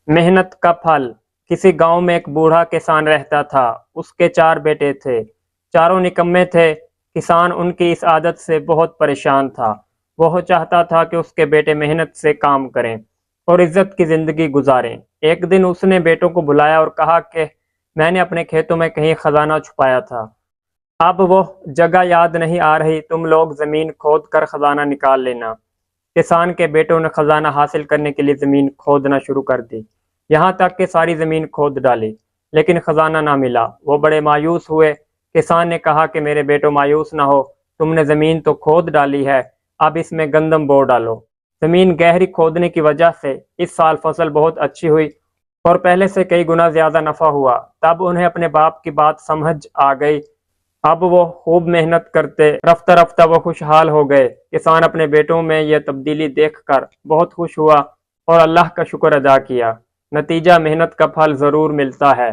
محنت کا پھل۔ کسی گاؤں میں ایک بوڑھا کسان رہتا تھا۔ اس کے 4 بیٹے تھے، چاروں نکمے تھے۔ کسان ان کی اس عادت سے بہت پریشان تھا۔ وہ چاہتا تھا کہ اس کے بیٹے محنت سے کام کریں اور عزت کی زندگی گزاریں۔ ایک دن اس نے بیٹوں کو بلایا اور کہا کہ میں نے اپنے کھیتوں میں کہیں خزانہ چھپایا تھا۔ اب وہ جگہ یاد نہیں آ رہی، تم لوگ زمین کھود کر خزانہ نکال لینا۔ کسان کے بیٹوں نے خزانہ حاصل کرنے کے لیے زمین کھودنا شروع کر دی، یہاں تک کہ ساری زمین کھود ڈالی، لیکن خزانہ نہ ملا۔ وہ بڑے مایوس ہوئے۔ کسان نے کہا کہ میرے بیٹوں مایوس نہ ہو، تم نے زمین تو کھود ڈالی ہے، اب اس میں گندم بو ڈالو۔ زمین گہری کھودنے کی وجہ سے اس سال فصل بہت اچھی ہوئی اور پہلے سے کئی گنا زیادہ نفع ہوا۔ تب انہیں اپنے باپ کی بات سمجھ آ گئی۔ اب وہ خوب محنت کرتے، رفتہ رفتہ وہ خوشحال ہو گئے۔ کسان اپنے بیٹوں میں یہ تبدیلی دیکھ کر بہت خوش ہوا اور اللہ کا شکر ادا کیا۔ نتیجہ محنت کا پھل ضرور ملتا ہے۔